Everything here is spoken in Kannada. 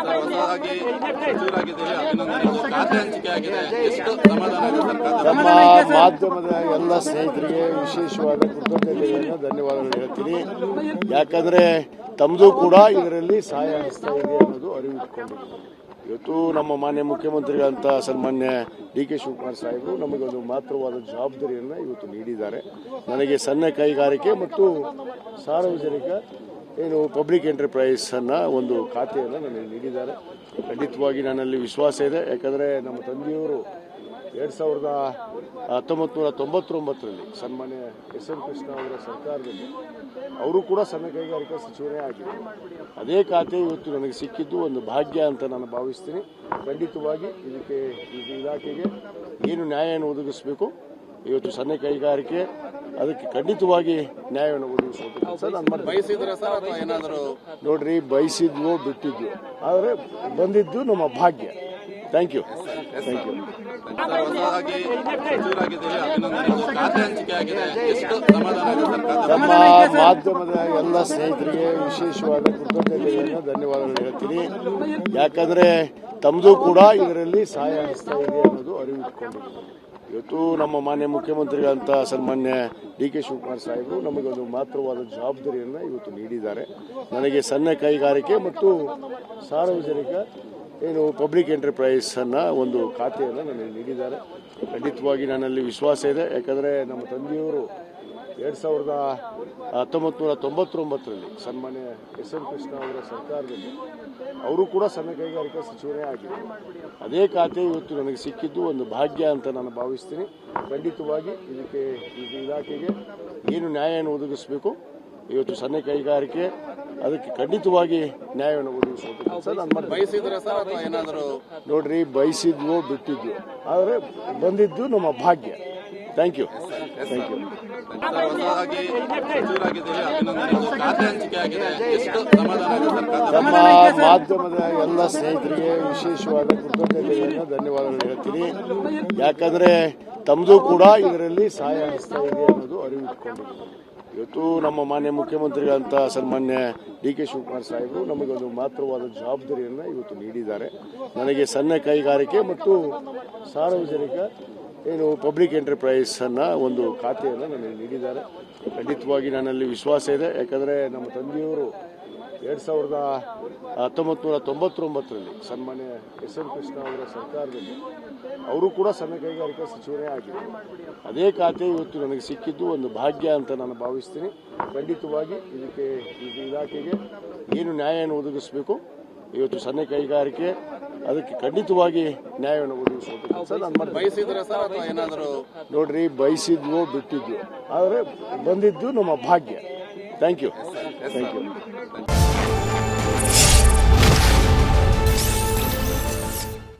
ಹೊಸದಾಗಿ ಸಚಿವರಾಗಿದ್ದೀರಿ, ಅಭಿನಂದನೆಗಳು. ಖಾತೆ ಹಂಚಿಕೆ ಆಗಿದೆ, ಎಷ್ಟು ಸಮಾಧಾನ ಇದೆ ಸರ್? ನಮ್ಮ ಮಾಧ್ಯಮದ ಎಲ್ಲ ಸ್ನೇಹಿತರಿಗೆ ವಿಶೇಷವಾದ ಕೃತಜ್ಞತೆಗಳನ್ನು ಧನ್ಯವಾದಗಳು ಹೇಳ್ತೀನಿ. ಯಾಕಂದ್ರೆ ತಮ್ಮದು ಕೂಡ ಇದರಲ್ಲಿ ಸಹಾಯ ಹಸ್ತ ಇದೆ ಅನ್ನೋದು ಅರಿವು ಇಟ್ಕೊಂಡಿದ್ದೀವಿ. ಇವತ್ತು ನಮ್ಮ ಮಾನ್ಯ ಮುಖ್ಯಮಂತ್ರಿಗಳಂತ ಸನ್ಮಾನ್ಯ ಡಿ ಕೆ ಶಿವಕುಮಾರ್ ಸಾಹೇಬರು ನಮಗೊಂದು ಮಾತ್ರವಾದ ಜವಾಬ್ದಾರಿಯನ್ನು ಇವತ್ತು ನೀಡಿದ್ದಾರೆ. ನನಗೆ ಸಣ್ಣ ಕೈಗಾರಿಕೆ ಮತ್ತು ಸಾರ್ವಜನಿಕ ಪಬ್ಲಿಕ್ ಎಂಟರ್ಪ್ರೈಸ್ ಅನ್ನ ಒಂದು ಖಾತೆಯನ್ನು ನನಗೆ ನೀಡಿದ್ದಾರೆ. ಖಂಡಿತವಾಗಿ ನನ್ನಲ್ಲಿ ವಿಶ್ವಾಸ ಇದೆ. ಯಾಕಂದರೆ ನಮ್ಮ ತಂದೆಯವರು 1999ರಲ್ಲಿ ಸನ್ಮಾನ್ಯ ಎಸ್ ಎಂ ಕೃಷ್ಣ ಅವರ ಸರ್ಕಾರದಲ್ಲಿ ಅವರು ಕೂಡ ಸಣ್ಣ ಕೈಗಾರಿಕಾ ಸಚಿವರೇ ಆಗಿದ್ದಾರೆ. ಅದೇ ಖಾತೆ ಇವತ್ತು ನನಗೆ ಸಿಕ್ಕಿದ್ದು ಒಂದು ಭಾಗ್ಯ ಅಂತ ನಾನು ಭಾವಿಸ್ತೀನಿ. ಖಂಡಿತವಾಗಿ ಇದಕ್ಕೆ ಇಲಾಖೆಗೆ ಏನು ನ್ಯಾಯವನ್ನು ಒದಗಿಸಬೇಕು, ಇವತ್ತು ಸಣ್ಣ ಕೈಗಾರಿಕೆ ಅದಕ್ಕೆ ಖಂಡಿತವಾಗಿ ನ್ಯಾಯವನ್ನು ಒದಗಿಸಬೇಕು ಸರ್. ನಾನು ಬಯಸಿದ್ರೆ ಸರ್ ಅಥವಾ ಏನಾದರೂ ನೋಡ್ರಿ, ಬಯಸಿದ್ವೋ ಬಿಟ್ಟಿದ್ವು, ಆದರೆ ಬಂದಿದ್ದು ನಮ್ಮ ಭಾಗ್ಯ. Thank you. ಹೊಸದಾಗಿ ಸಚಿವರಾಗಿದ್ದೀರಿ, ಅಭಿನಂದನೆಗಳು. ಖಾತೆ ಹಂಚಿಕೆ ಆಗಿದೆ, ಎಷ್ಟು ಸಮಾಧಾನ ಇದೆ ಸರ್? ನಮ್ಮ ಮಾಧ್ಯಮದ ಎಲ್ಲ ಸ್ನೇಹಿತರಿಗೆ ವಿಶೇಷವಾದ ಕೃತಜ್ಞತೆಗಳನ್ನು ಧನ್ಯವಾದಗಳು ಹೇಳ್ತೀನಿ. ಯಾಕಂದ್ರೆ ತಮ್ಮದು ಕೂಡ ಇದರಲ್ಲಿ ಸಹಾಯ ಹಸ್ತ ಇದೆ ಅನ್ನೋದು ಅರಿವು ಇಟ್ಕೊಂಡಿದ್ದೀವಿ. ಇವತ್ತು ನಮ್ಮ ಮಾನ್ಯ ಮುಖ್ಯಮಂತ್ರಿಗಳಂತ ಸನ್ಮಾನ್ಯ ಡಿ ಕೆ ಶಿವಕುಮಾರ್ ಸಾಹೇಬರು ನಮಗೊಂದು ಮಾತ್ರವಾದ ಜವಾಬ್ದಾರಿಯನ್ನು ಇವತ್ತು ನೀಡಿದ್ದಾರೆ. ನನಗೆ ಸಣ್ಣ ಕೈಗಾರಿಕೆ ಮತ್ತು ಸಾರ್ವಜನಿಕ ಪಬ್ಲಿಕ್ ಎಂಟರ್ಪ್ರೈಸ್ ಅನ್ನ ಒಂದು ಖಾತೆಯನ್ನು ನನಗೆ ನೀಡಿದ್ದಾರೆ. ಖಂಡಿತವಾಗಿ ನನ್ನಲ್ಲಿ ವಿಶ್ವಾಸ ಇದೆ. ಯಾಕಂದರೆ ನಮ್ಮ ತಂದೆಯವರು 1999ರಲ್ಲಿ ಸನ್ಮಾನ್ಯ ಎಸ್ ಎಂ ಕೃಷ್ಣ ಅವರ ಸರ್ಕಾರದಲ್ಲಿ ಅವರು ಕೂಡ ಸಣ್ಣ ಕೈಗಾರಿಕಾ ಸಚಿವರೇ ಆಗಿದ್ದಾರೆ. ಅದೇ ಖಾತೆ ಇವತ್ತು ನನಗೆ ಸಿಕ್ಕಿದ್ದು ಒಂದು ಭಾಗ್ಯ ಅಂತ ನಾನು ಭಾವಿಸ್ತೀನಿ. ಖಂಡಿತವಾಗಿ ಇದಕ್ಕೆ ಇಲಾಖೆಗೆ ಏನು ನ್ಯಾಯವನ್ನು ಒದಗಿಸಬೇಕು, ಇವತ್ತು ಸಣ್ಣ ಕೈಗಾರಿಕೆ ಅದಕ್ಕೆ ಖಂಡಿತವಾಗಿ ನ್ಯಾಯವನ್ನು ಒದಗಿಸಬೇಕು ಸರ್. ನಾನು ಬಯಸಿದ್ರೆ ಸರ್ ಅಥವಾ ಏನಾದರೂ ನೋಡ್ರಿ, ಬಯಸಿದ್ವೋ ಬಿಟ್ಟಿದ್ವು, ಆದರೆ ಬಂದಿದ್ದು ನಮ್ಮ ಭಾಗ್ಯ. Thank you. Thank you. ಹೊಸದಾಗಿ ಸಚಿವರಾಗಿದ್ದೀರಿ, ಅಭಿನಂದನೆಗಳು. ಖಾತೆ ಹಂಚಿಕೆ ಆಗಿದೆ, ಎಷ್ಟು ಸಮಾಧಾನ ಇದೆ ಸರ್? ನಮ್ಮ ಮಾಧ್ಯಮದ ಎಲ್ಲ ಸ್ನೇಹಿತರಿಗೆ ವಿಶೇಷವಾದ ಕೃತಜ್ಞತೆಗಳನ್ನು ಧನ್ಯವಾದಗಳು ಹೇಳ್ತೀನಿ. ಯಾಕಂದ್ರೆ ತಮ್ಮದು ಕೂಡ ಇದರಲ್ಲಿ ಸಹಾಯ ಹಸ್ತ ಇದೆ ಅನ್ನೋದು ಅರಿವು ಇಟ್ಕೊಂಡಿದ್ದೀವಿ. ಇವತ್ತು ನಮ್ಮ ಮಾನ್ಯ ಮುಖ್ಯಮಂತ್ರಿಗಳಂತ ಸನ್ಮಾನ್ಯ ಡಿ ಕೆ ಶಿವಕುಮಾರ್ ಸಾಹೇಬರು ನಮಗೊಂದು ಮಾತ್ರವಾದ ಜವಾಬ್ದಾರಿಯನ್ನು ಇವತ್ತು ನೀಡಿದ್ದಾರೆ. ನನಗೆ ಸಣ್ಣ ಕೈಗಾರಿಕೆ ಮತ್ತು ಸಾರ್ವಜನಿಕ ಪಬ್ಲಿಕ್ ಎಂಟರ್ಪ್ರೈಸ್ ಅನ್ನ ಒಂದು ಖಾತೆಯನ್ನು ನನಗೆ ನೀಡಿದ್ದಾರೆ. ಖಂಡಿತವಾಗಿ ನನ್ನಲ್ಲಿ ವಿಶ್ವಾಸ ಇದೆ. ಯಾಕಂದರೆ ನಮ್ಮ ತಂದೆಯವರು 1999ರಲ್ಲಿ ಸನ್ಮಾನ್ಯ ಎಸ್ ಎಂ ಕೃಷ್ಣ ಅವರ ಸರ್ಕಾರದಲ್ಲಿ ಅವರು ಕೂಡ ಸಣ್ಣ ಕೈಗಾರಿಕಾ ಸಚಿವರೇ ಆಗಿದ್ದಾರೆ. ಅದೇ ಖಾತೆ ಇವತ್ತು ನನಗೆ ಸಿಕ್ಕಿದ್ದು ಒಂದು ಭಾಗ್ಯ ಅಂತ ನಾನು ಭಾವಿಸ್ತೀನಿ. ಖಂಡಿತವಾಗಿ ಇದಕ್ಕೆ ಇಲಾಖೆಗೆ ಏನು ನ್ಯಾಯವನ್ನು ಒದಗಿಸಬೇಕು, ಇವತ್ತು ಸಣ್ಣ ಕೈಗಾರಿಕೆ ಅದಕ್ಕೆ ಖಂಡಿತವಾಗಿ ನ್ಯಾಯವನ್ನು ಒದಗಿಸಬೇಕು ಸರ್. ನಾನು ಬಯಸಿದ್ರೆ ಸರ್ ಅಥವಾ ಏನಾದರೂ ನೋಡ್ರಿ, ಬಯಸಿದ್ವೋ ಬಿಟ್ಟಿದ್ವು, ಆದರೆ ಬಂದಿದ್ದು ನಮ್ಮ ಭಾಗ್ಯ. Thank you. Thank you.